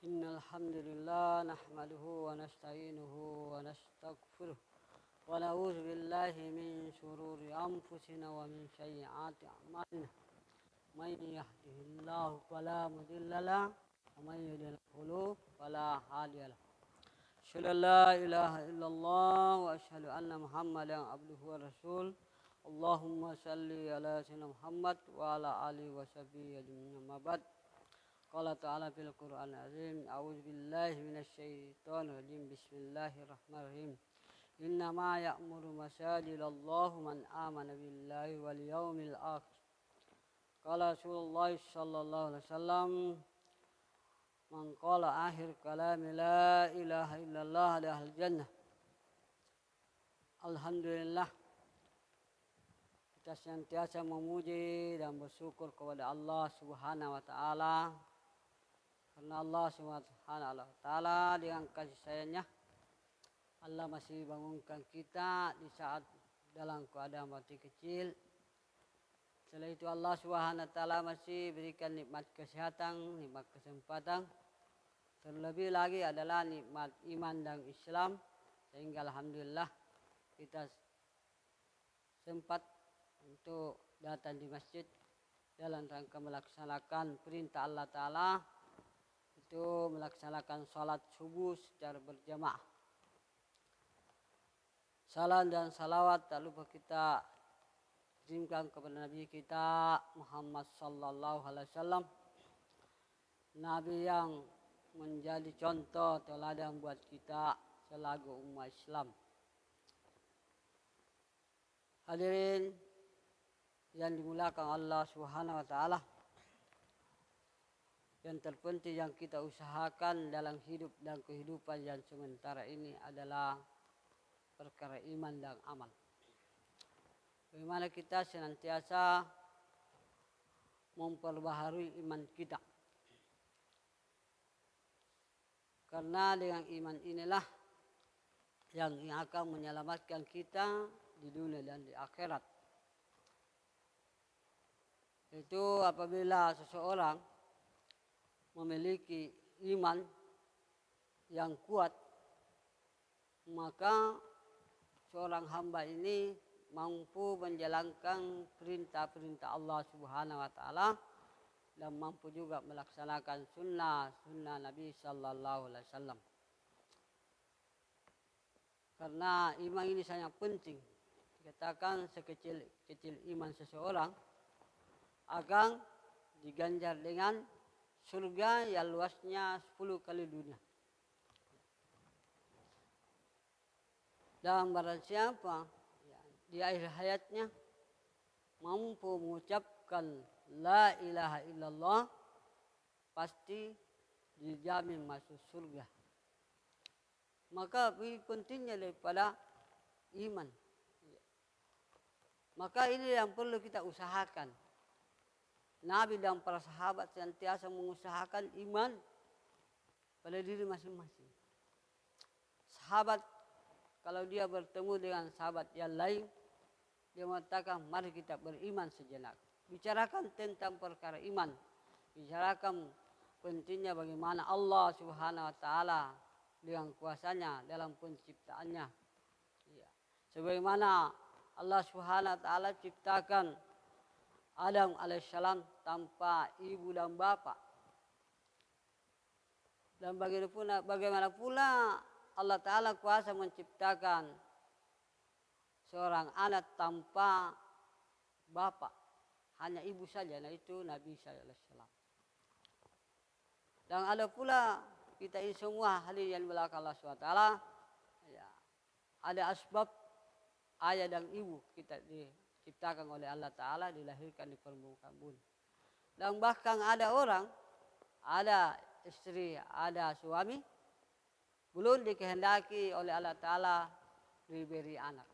إن الحمد لله نحمده ونستعينه ونستغفره ونعوذ بالله من شرور أنفسنا ومن سيئات أعمالنا من يهده الله فلا مضل له ومن يضلل فلا هادي له أشهد أن لا إله إلا الله وأشهد أن محمدا عبده ورسوله اللهم صل على سيدنا محمد وعلى آله وصحبه أجمعين أما بعد قال تعالى في القرآن العظيم أعوذ بالله من الشيطان الرجيم بسم الله الرحمن الرحيم إنما يأمر مساجد الله من آمن بالله واليوم الآخر قال رسول الله صلى الله عليه وسلم من قال آخر كلام لا إله إلا الله لأهل الجنة. Alhamdulillah, kita senantiasa memuji dan bersyukur kepada Allah Subhanahu wa taala. Karena Allah Subhanahu wa taala dengan kasih sayangnya Allah masih bangunkan kita di saat dalam keadaan mati kecil. Setelah itu Allah Subhanahu wa taala masih berikan nikmat kesehatan, nikmat kesempatan. Terlebih lagi adalah nikmat iman dan Islam, sehingga alhamdulillah kita sempat untuk datang di masjid dalam rangka melaksanakan perintah Allah Ta'ala, itu melaksanakan sholat subuh secara berjamaah. Salam dan salawat tak lupa kita kirimkan kepada Nabi kita Muhammad Sallallahu Alaihi Wasallam, Nabi yang menjadi contoh teladan buat kita selaku umat Islam. Hadirin yang dimuliakan Allah Subhanahu wa taala, yang terpenting yang kita usahakan dalam hidup dan kehidupan yang sementara ini adalah perkara iman dan amal. Bagaimana kita senantiasa memperbaharui iman kita. Karena dengan iman inilah yang akan menyelamatkan kita di dunia dan di akhirat. Itu apabila seseorang memiliki iman yang kuat, maka seorang hamba ini mampu menjalankan perintah-perintah Allah Subhanahu wa taala dan mampu juga melaksanakan sunnah Nabi Sallallahu Alaihi Wasallam. Karena iman ini sangat penting. Dikatakan sekecil iman seseorang akan diganjar dengan surga yang luasnya 10 kali dunia. Dan barang siapa di akhir hayatnya mampu mengucapkan la ilaha illallah, pasti dijamin masuk surga. Maka lebih pentingnya daripada iman. Maka ini yang perlu kita usahakan. Nabi dan para sahabat senantiasa mengusahakan iman pada diri masing-masing. Sahabat kalau dia bertemu dengan sahabat yang lain, dia mengatakan mari kita beriman sejenak. Bicarakan tentang perkara iman. Bicarakan pentingnya bagaimana Allah Subhanahu wa taala dengan kuasanya dalam penciptaannya. Ya. Sebagaimana Allah Subhanahu wa taala ciptakan Adam alaihissalam tanpa ibu dan bapak. Dan bagaimana pula Allah Ta'ala kuasa menciptakan seorang anak tanpa bapak. Hanya ibu saja, nah itu Nabi SAW. Dan ada pula kita ini semua hadirin yang belakang Allah SWT. Ya, ada asbab ayah dan ibu kita diciptakan oleh Allah Ta'ala, dilahirkan di permukaan bumi. Dan bahkan ada orang, ada istri, ada suami, belum dikehendaki oleh Allah Ta'ala diberi anak.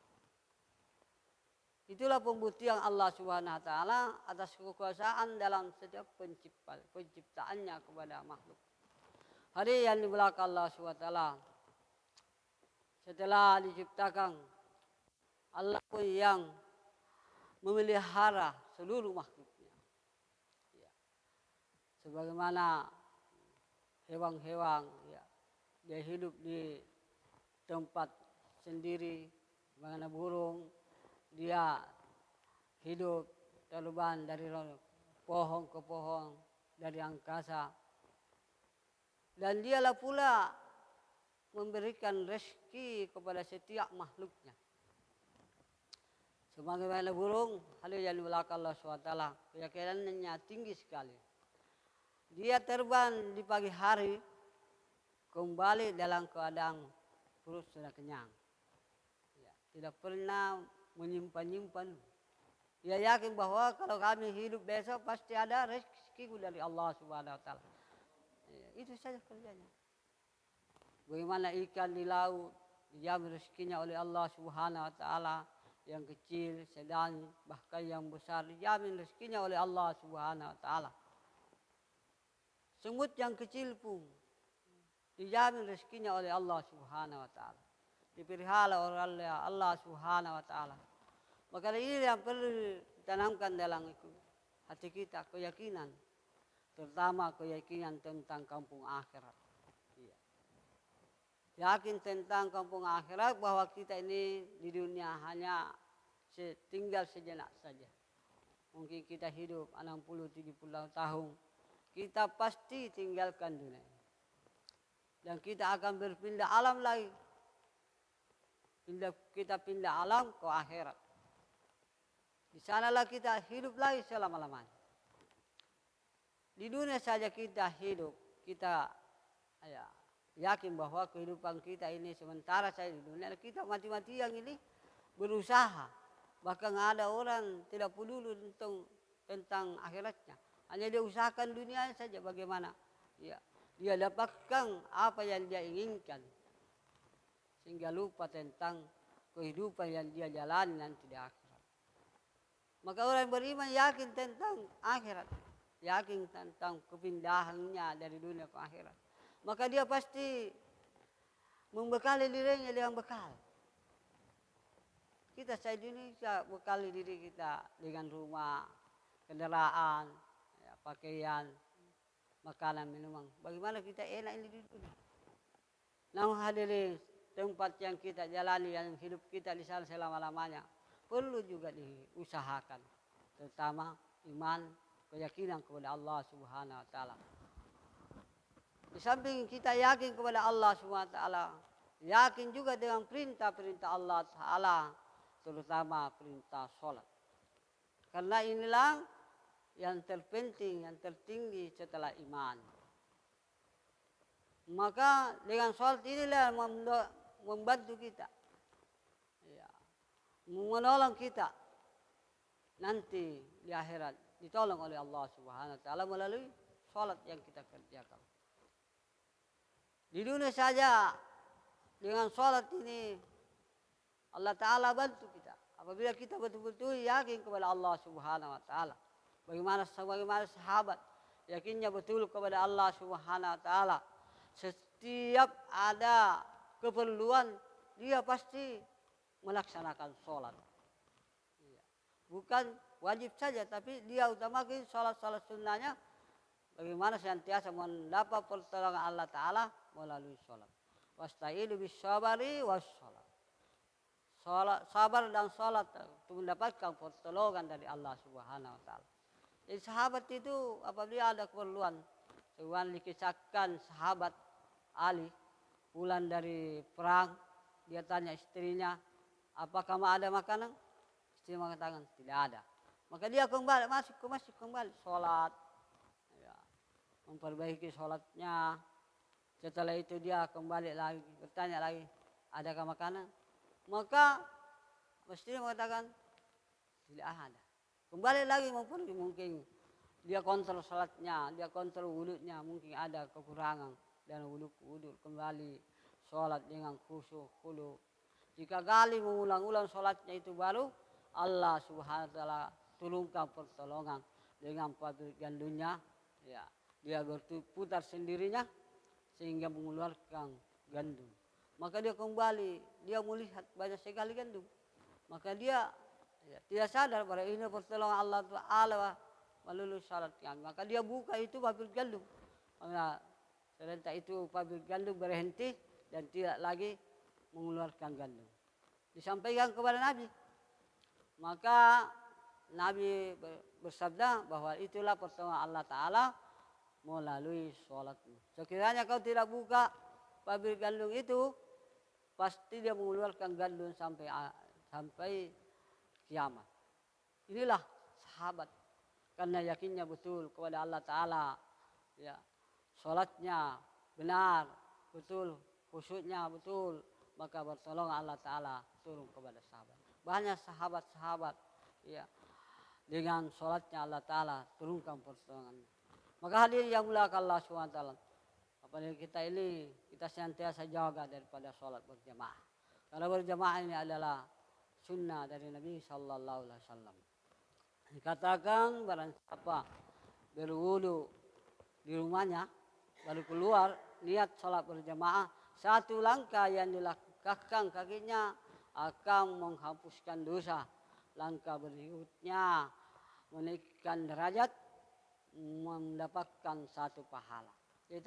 Itulah pembuktian Allah Subhanahu wa taala atas kekuasaan dalam setiap penciptaannya kepada makhluk. Hari yang di belakang Allah Subhanahu wa taala, setelah diciptakan, Allah pun yang memelihara seluruh makhluknya. Ya. Sebagaimana hewan-hewan, ya. Dia hidup di tempat sendiri, bagaimana burung, dia hidup terbang dari pohon ke pohon, dari angkasa. Dan dialah pula memberikan rezeki kepada setiap makhluknya. Sebagaimana burung, hal yang dimulakan Allah SWT, keyakinannya tinggi sekali. Dia terbang di pagi hari, kembali dalam keadaan perut sudah kenyang. Ya, tidak pernah menyimpan-nyimpan. Dia yakin bahwa kalau kami hidup besok pasti ada rezeki dari Allah SWT. Ya, itu saja kerjanya. Bagaimana ikan di laut dijamin rezekinya oleh Allah Subhanahu wa taala, yang kecil, sedang, bahkan yang besar dijamin rezekinya oleh Allah Subhanahu wa taala. Semut yang kecil pun dijamin rezekinya oleh Allah Subhanahu wa taala. Dipelihara oleh Allah Subhanahu wa taala. Maka ini yang perlu ditanamkan dalam hati kita, keyakinan, terutama keyakinan tentang kampung akhirat. Yakin tentang kampung akhirat, bahwa kita ini di dunia hanya tinggal sejenak saja. Mungkin kita hidup 60-70 tahun, kita pasti tinggalkan dunia. Dan kita akan berpindah alam lagi. Kita pindah alam ke akhirat. Di sanalah kita hidup lagi selama-lamanya. Di dunia saja kita hidup, kita yakin bahwa kehidupan kita ini sementara saja di dunia. Kita mati-matian ini berusaha. Bahkan ada orang tidak peduli tentang akhiratnya. Hanya dia usahakan dunia saja bagaimana. Ya, dia dapatkan apa yang dia inginkan. Sehingga lupa tentang kehidupan yang dia jalani nanti di akhirat. Maka orang beriman yakin tentang akhirat. Yakin tentang kepindahannya dari dunia ke akhirat. Maka dia pasti membekali dirinya dengan bekal. Kita saat ini bekali diri kita dengan rumah, kendaraan, pakaian, makanan, minuman. Bagaimana kita enak ini di dunia. Namun hadirin, tempat yang kita jalani, yang hidup kita di sana selama-lamanya, perlu juga diusahakan. Terutama iman, keyakinan kepada Allah Subhanahu wa taala. Di samping kita yakin kepada Allah SWT, yakin juga dengan perintah-perintah Allah Ta'ala, terutama perintah sholat. Karena inilah yang terpenting, yang tertinggi setelah iman. Maka dengan sholat inilah membantu kita, menolong kita nanti di akhirat, ditolong oleh Allah Subhanahu wa taala melalui sholat yang kita kerjakan. Di dunia saja dengan sholat ini Allah Ta'ala bantu kita. Apabila kita betul-betul yakin kepada Allah Subhanahu wa taala. Bagaimana sahabat yakinnya betul kepada Allah Subhanahu wa taala. Setiap ada keperluan dia pasti melaksanakan sholat. Bukan wajib saja, tapi dia utamakan sholat-sholat sunnahnya. Bagaimana senantiasa mendapat pertolongan Allah Ta'ala melalui sholat. Wasta'inu bisyabari wassalat. Sabar dan sholat untuk mendapatkan pertolongan dari Allah Subhanahu wa taala. Jadi sahabat itu apabila ada keperluan, sebuah dikisahkan sahabat Ali pulang dari perang, dia tanya istrinya, apakah ada makanan? Istri mengatakan tidak ada. Maka dia kembali masuk ke masjid, kembali sholat, memperbaiki sholatnya. Setelah itu dia kembali lagi, bertanya lagi, adakah makanan? Maka mesti mengatakan tidak ada. Kembali lagi mungkin dia kontrol sholatnya, dia kontrol wudhunya, mungkin ada kekurangan dan wudhu kembali sholat dengan khusyuk. Jika kali mengulang-ulang sholatnya itu baru Allah Subhanahu wa taala turunkan pertolongan dengan pabrik gandumnya, dia berputar sendirinya sehingga mengeluarkan gandum. Maka dia kembali, dia melihat banyak sekali gandum. Maka dia tidak sadar bahwa ini pertolongan Allah Ta'ala melalui syarat kami. Maka dia buka itu pabrik gandum. Serentak itu pabrik gandum berhenti dan tidak lagi mengeluarkan gandum. Disampaikan kepada Nabi. Maka Nabi bersabda bahwa itulah pertolongan Allah Ta'ala melalui sholatmu. Sekiranya kau tidak buka pabrik gandum itu, pasti dia mengeluarkan gandum sampai kiamat. Inilah sahabat, karena yakinnya betul kepada Allah Ta'ala, ya, sholatnya benar, betul, khusyuknya betul, maka bertolong Allah Ta'ala turun kepada sahabat. Banyak sahabat-sahabat, ya, dengan sholatnya Allah Ta'ala turunkan pertolongan. Maka hadirin yang muliakan Allah SWT, apalagi kita ini, kita senantiasa jaga daripada sholat berjamaah. Karena berjamaah ini adalah sunnah dari Nabi Sallallahu Alaihi Wasallam. Dikatakan barang siapa berwudu di rumahnya baru keluar niat sholat berjamaah, satu langkah yang dilakukan kakinya akan menghapuskan dosa. Langkah berikutnya menaikkan derajat, mendapatkan satu pahala. Jadi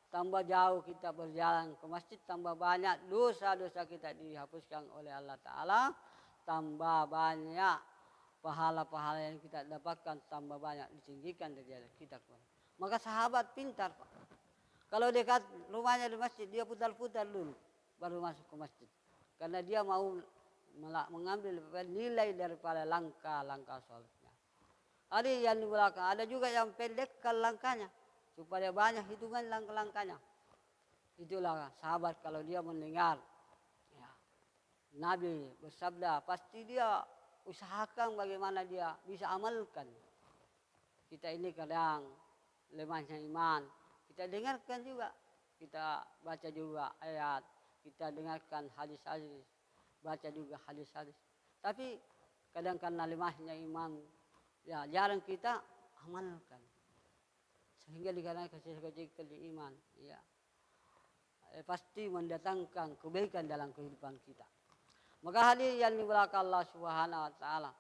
tambah jauh kita berjalan ke masjid, tambah banyak dosa-dosa kita dihapuskan oleh Allah Ta'ala, tambah banyak pahala-pahala yang kita dapatkan, tambah banyak ditinggikan derajat kita. Maka sahabat pintar, Pak. Kalau dekat rumahnya di masjid, dia putar-putar dulu baru masuk ke masjid. Karena dia mau mengambil nilai daripada langkah-langkah sholatnya. Ada yang di belakang, ada juga yang pendekkan langkahnya supaya banyak hitungan langkah-langkahnya. Itulah sahabat kalau dia mendengar, ya, Nabi bersabda, pasti dia usahakan bagaimana dia bisa amalkan. Kita ini kadang lemahnya iman, kita dengarkan juga, kita baca juga ayat, kita dengarkan hadis-hadis, baca juga hadis-hadis. Tapi kadang karena lemahnya iman, ya jarang kita amalkan. Sehingga dikarenakan kecil-kecil iman, ya, pasti mendatangkan kebaikan dalam kehidupan kita. Maka hadirin yang dimuliakan Allah Subhanahu Wa Taala,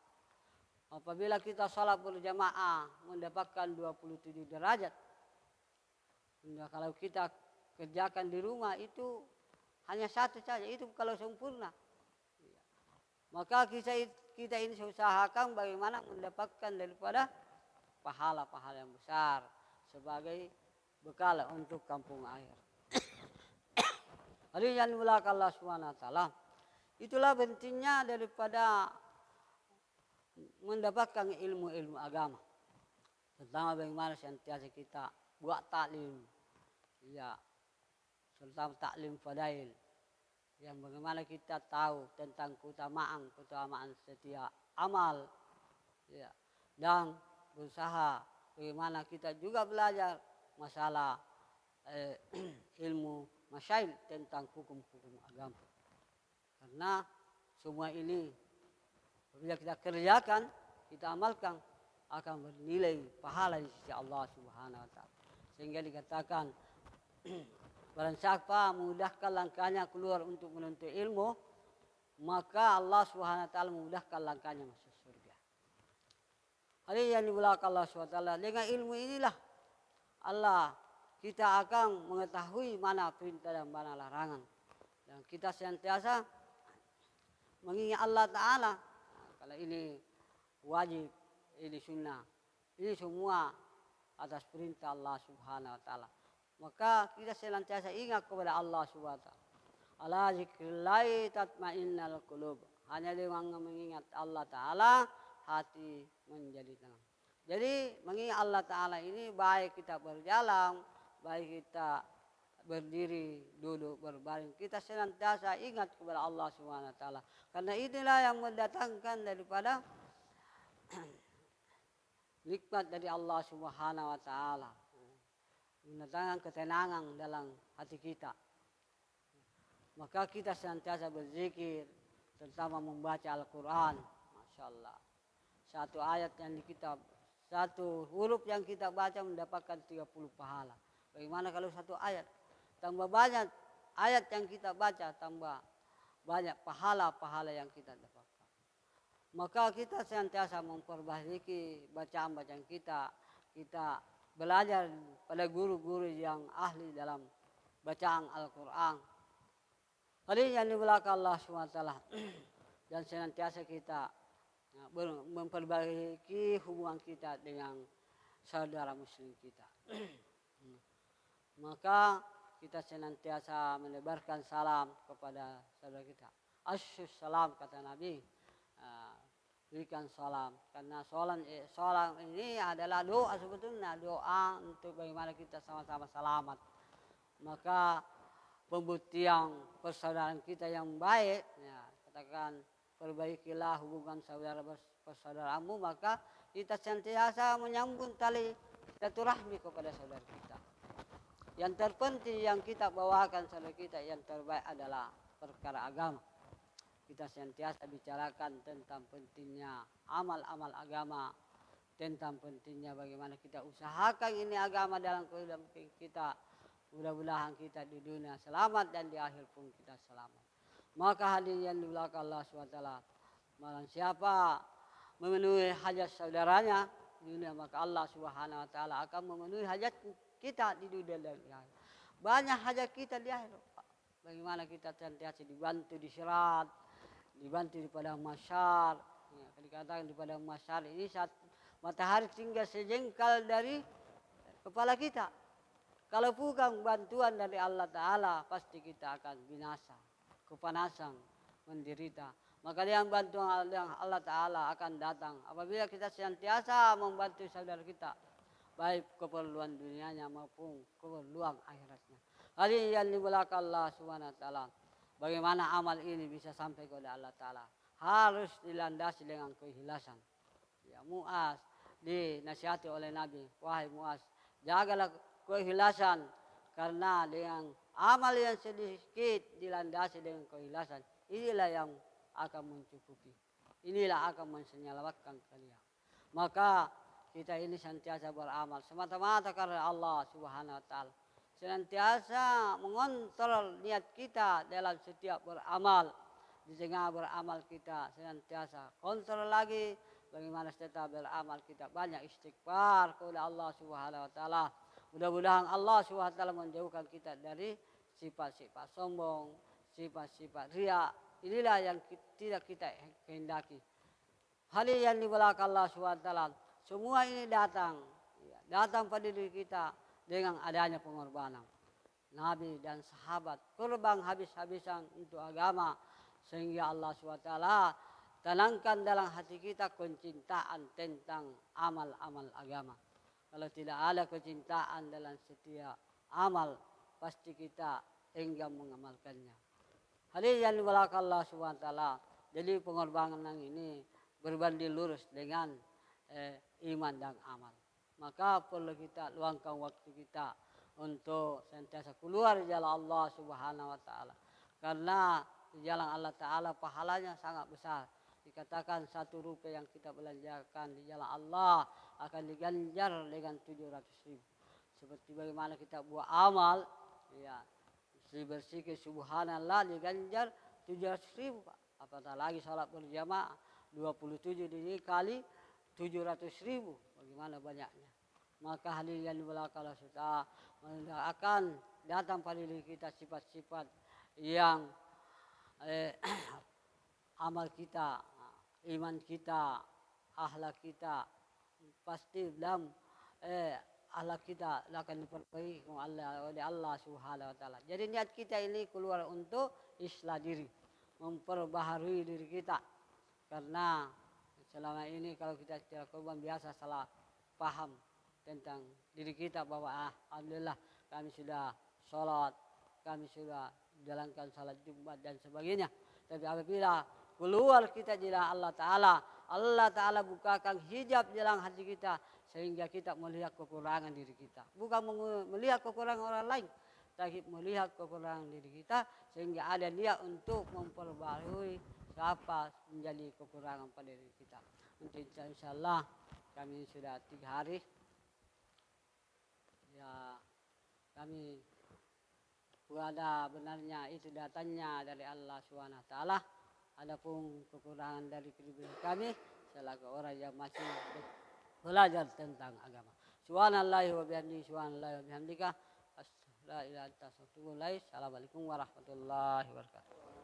apabila kita salat berjamaah mendapatkan 27 derajat. Nah, kalau kita kerjakan di rumah itu hanya satu saja, itu kalau sempurna. Maka kita ini usahakan bagaimana mendapatkan daripada pahala-pahala yang besar sebagai bekal untuk kampung air. Hadirin yang dimuliakan Allah Subhanahu Wa Taala, itulah pentingnya daripada mendapatkan ilmu-ilmu agama. Terutama bagaimana senantiasa kita buat taklim, ya, terutama taklim fadail, yang bagaimana kita tahu tentang keutamaan setiap amal, ya, dan berusaha bagaimana kita juga belajar masalah ilmu masyail tentang hukum-hukum agama. Karena semua ini bila kita kerjakan, kita amalkan, akan bernilai pahala di sisi Allah Subhanahu Wa Taala. Sehingga dikatakan barang siapa memudahkan langkahnya keluar untuk menuntut ilmu, maka Allah Subhanahu Wa Taala memudahkan langkahnya masuk surga. Hadirin yang dimuliakan Allah Subhanahu Wa Taala, dengan ilmu inilah kita akan mengetahui mana perintah dan mana larangan. Dan kita senantiasa mengingat Allah Ta'ala. Kalau ini wajib, ini sunnah, ini semua atas perintah Allah Subhanahu Wa Taala. Maka kita senantiasa ingat kepada Allah Subhanahu Wa Taala. Ala zikrillahi tatmainnal qulub. Hanya dengan mengingat Allah Ta'ala, hati menjadi tenang. Jadi mengingat Allah Ta'ala ini baik kita berjalan, baik kita berdiri, duduk, berbaring, kita senantiasa ingat kepada Allah Subhanahu Wa Taala. Karena inilah yang mendatangkan daripada nikmat dari Allah Subhanahu Wa Taala, mendatangkan ketenangan dalam hati kita. Maka kita senantiasa berzikir, terutama membaca Al-Quran. Masya Allah, satu ayat yang di kitab, satu huruf yang kita baca mendapatkan 30 pahala. Bagaimana kalau satu ayat? Tambah banyak ayat yang kita baca, tambah banyak pahala-pahala yang kita dapatkan. Maka kita senantiasa memperbaiki bacaan-bacaan kita. Kita belajar pada guru-guru yang ahli dalam bacaan Al-Quran. Hari yang dimulakan Allah SWT dan senantiasa kita memperbaiki hubungan kita dengan saudara muslim kita. Maka kita senantiasa menebarkan salam kepada saudara kita. Asyus salam kata Nabi. Berikan salam karena salam ini adalah doa, sebetulnya doa untuk bagaimana kita sama-sama selamat. Maka pembuktian persaudaraan kita yang baik, ya, katakan perbaikilah hubungan saudara persaudaraanmu, maka kita senantiasa menyambung tali silaturahmi kepada saudara kita. Yang terpenting yang kita bawakan saudara kita yang terbaik adalah perkara agama. Kita senantiasa bicarakan tentang pentingnya amal-amal agama, tentang pentingnya bagaimana kita usahakan ini agama dalam kehidupan kita. Mudah-mudahan kita di dunia selamat dan di akhir pun kita selamat. Maka hadirin yang dimuliakan Allah SWT, malam siapa memenuhi hajat saudaranya di dunia, maka Allah Subhanahu Wa Taala akan memenuhi hajat kita di dunia dan di akhir. Banyak hajat kita di akhir. Bagaimana kita senantiasa dibantu di sirat, dibantu di padang mahsyar. Ya, dikatakan di padang mahsyar ini saat matahari tinggal sejengkal dari kepala kita. Kalau bukan bantuan dari Allah Ta'ala, pasti kita akan binasa, kepanasan, menderita. Maka dengan bantuan Allah Ta'ala akan datang apabila kita senantiasa membantu saudara kita, baik keperluan dunianya maupun keperluan akhiratnya. Hari yang dimulakan Allah Subhanahu Wa Ta'ala, bagaimana amal ini bisa sampai kepada Allah Ta'ala? Harus dilandasi dengan keikhlasan. Ya, Muaz dinasihati oleh Nabi, wahai Muaz, jagalah keikhlasan, karena dengan amal yang sedikit dilandasi dengan keikhlasan, inilah yang akan mencukupi, inilah akan menyelamatkan kalian. Maka kita ini senantiasa beramal semata-mata karena Allah Subhanahu Wa Ta'ala, senantiasa mengontrol niat kita dalam setiap beramal. Di tengah beramal kita senantiasa kontrol lagi bagaimana setelah beramal kita banyak istighfar kepada Allah Subhanahu Wa Ta'ala. Mudah-mudahan Allah Subhanahu Wa Ta'ala menjauhkan kita dari sifat-sifat sombong, sifat-sifat riya. Inilah yang tidak kita kehendaki. Hal yang dimulakan Allah Subhanahu Wa Ta'ala, semua ini datang pada diri kita dengan adanya pengorbanan. Nabi dan sahabat korban habis-habisan untuk agama, sehingga Allah SWT tanamkan dalam hati kita kecintaan tentang amal-amal agama. Kalau tidak ada kecintaan dalam setiap amal, pasti kita enggan mengamalkannya. Hadis yang dimulakan Allah SWT, jadi pengorbanan ini berbanding lurus dengan iman dan amal. Maka perlu kita luangkan waktu kita untuk senantiasa keluar di jalan Allah Subhanahu Wa Ta'ala. Karena di jalan Allah Ta'ala pahalanya sangat besar. Dikatakan 1 rupiah yang kita belanjakan di jalan Allah akan diganjar dengan 700.000. Seperti bagaimana kita buat amal, ya, bersih subhanallah diganjar 700.000. Apatah lagi salat berjamaah 27 dikali 700.000, bagaimana banyaknya. Maka hadirin yang dimulakan Allah sudah akan datang pada diri kita sifat-sifat yang amal kita, iman kita, akhlak kita pasti dalam akhlak kita akan diperbaiki oleh Allah Subhanahu Wa Ta'ala. Jadi niat kita ini keluar untuk islah diri, memperbaharui diri kita, karena selama ini kalau kita secara korban biasa salah paham tentang diri kita bahwa alhamdulillah kami sudah sholat, kami sudah jalankan salat Jumat dan sebagainya. Tapi apabila keluar kita di jalan Allah Ta'ala, Allah Ta'ala bukakan hijab di dalam hati kita sehingga kita melihat kekurangan diri kita. Bukan melihat kekurangan orang lain, tapi melihat kekurangan diri kita sehingga ada niat untuk memperbarui apa menjadi kekurangan pada diri kita. Untuk insyaallah kami sudah 3 hari. Ya, kami ada benarnya itu datangnya dari Allah Subhanahu Wa Ta'ala. Adapun kekurangan dari pribadi kami selaku orang yang masih belajar tentang agama. Subhanallahi wa bihamdihi subhanallahi wa bihamdika la ilaha illa anta astaghfiruka wa atubu ilaik. Assalamualaikum warahmatullahi wabarakatuh.